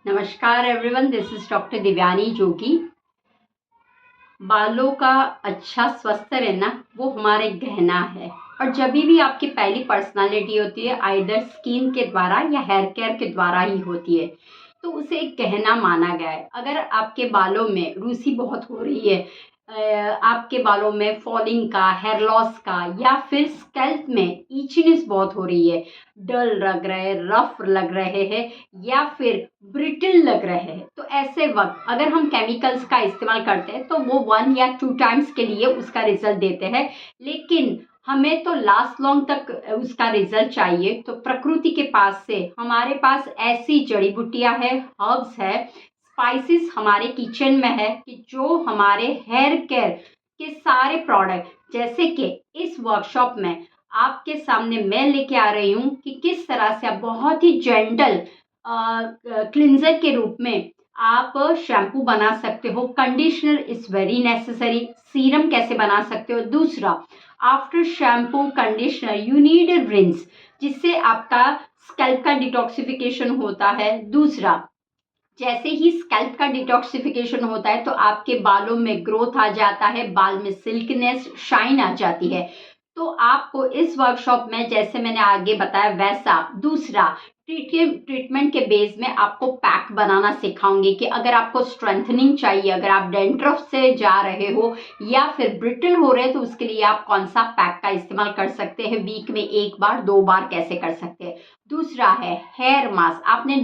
नमस्कार everyone, this is doctor Divyani Jogi. बालों का अच्छा स्वस्थ रहना वो हमारे गहना है। और जब भी आपकी पहली पर्सनालिटी होती है आइदर स्किन के द्वारा या हेयर केयर के द्वारा ही होती है, तो उसे एक गहना माना गया है। अगर आपके बालों में रूसी बहुत हो रही है, आपके बालों में फॉलिंग का, हेयर लॉस का, या फिर स्कैल्प में ईचनेस बहुत हो रही है, डल लग रहे, रफ लग रहे हैं, या फिर ब्रिटल लग रहे हैं, तो ऐसे वक्त अगर हम केमिकल्स का इस्तेमाल करते हैं तो वो 1 या 2 टाइम्स के लिए उसका रिजल्ट देते हैं, लेकिन हमें तो लास्ट लॉन्ग तक उसका रिजल्ट चाहिए। तो प्रकृति के पास से हमारे पास ऐसी जड़ी बूटियां है, हर्ब्स है, स्पाइसेस हमारे किचन में है कि जो हमारे हेयर केयर के सारे प्रोडक्ट, जैसे कि इस वर्कशॉप में आपके सामने मैं लेके आ रही हूँ कि किस तरह से आप बहुत ही जेंटल क्लिंजर के रूप में आप शैम्पू बना सकते हो। Conditioner is very necessary. Serum कैसे बना सकते हो? दूसरा, after shampoo conditioner you need a rinse, जिससे आपका स्कैल्प का डिटॉक्सिफिकेशन होता है। दूसरा, जैसे ही स्कैल्प का डिटॉक्सिफिकेशन होता है तो आपके बालों में ग्रोथ आ जाता है, बाल में सिल्कनेस, शाइन आ जाती है। तो आपको इस वर्कशॉप में जैसे मैंने आगे बताया वैसा दूसरा ट्रीटमेंट के बेस में आपको पैक बनाना सिखाऊंगी कि अगर आपको स्ट्रेंथनिंग चाहिए, अगर आप डेंड्रफ से जा रहे हो या फिर ब्रिटल हो रहे हैं, तो उसके लिए आप कौन सा पैक का इस्तेमाल कर सकते हैं, वीक में 1 बार 2 बार कैसे कर सकते हैं। दूसरा है हेयर मास्क। आपने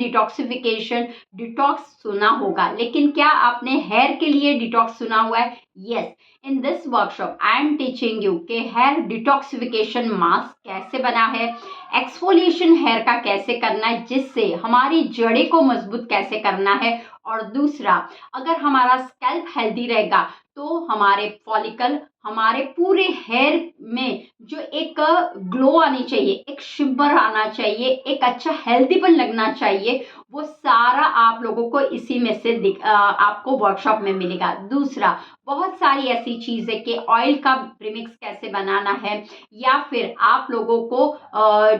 डिटॉक्स सुना होगा, लेकिन क्या आपने हेयर के लिए डिटॉक्स सुना हुआ है? Yes, in this workshop I am teaching you के हेयर डिटॉक्सिफिकेशन मास्क कैसे बना है, एक्सफोलिएशन हेयर का कैसे करना है, जिससे हमारी जड़ें को मजबूत कैसे करना है। और दूसरा, अगर हमारा स्कैल्प हेल्दी रहेगा तो हमारे फॉलिकल, हमारे पूरे हेयर में जो एक ग्लो आनी चाहिए, एक शिम्बर आना चाहिए, एक अच्छा हेल्दीपन लगना चाहिए, वो सारा आप लोगों को इसी में से आपको वर्कशॉप में मिलेगा। दूसरा, बहुत सारी ऐसी चीजें कि ऑयल का प्रीमिक्स कैसे बनाना है, या फिर आप लोगों को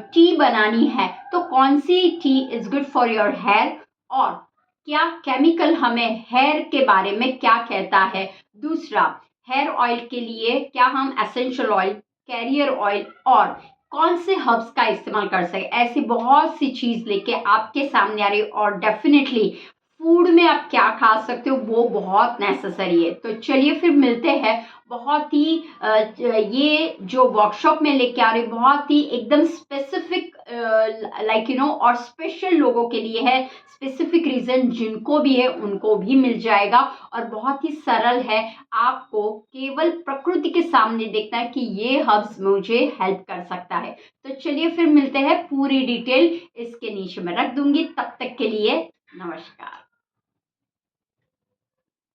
टी बनानी है तो कौन सी tea is good for your hair, और क्या केमिकल हमें हेयर के बारे में क्या कहता है। दूसरा, हेयर ऑयल के लिए क्या हम एसेंशियल ऑयल, कैरियर ऑयल और कौन से हर्ब्स का इस्तेमाल कर सकते, ऐसी बहुत सी चीज लेके आपके सामने आ रही है। और डेफिनेटली फूड में आप क्या खा सकते हो वो बहुत नेसेसरी है। तो चलिए फिर मिलते हैं। बहुत ही ये जो वर्कशॉप में लेके आ रही हूँ बहुत ही एकदम स्पेसिफिक और स्पेशल लोगों के लिए है। स्पेसिफिक रीजन जिनको भी है उनको भी मिल जाएगा, और बहुत ही सरल है। आपको केवल प्रकृति के सामने देखना है कि ये हर्ब्स मुझे हेल्प कर सकता है। तो चलिए फिर मिलते हैं। पूरी डिटेल इसके नीचे में रख दूंगी। तब तक के लिए नमस्कार।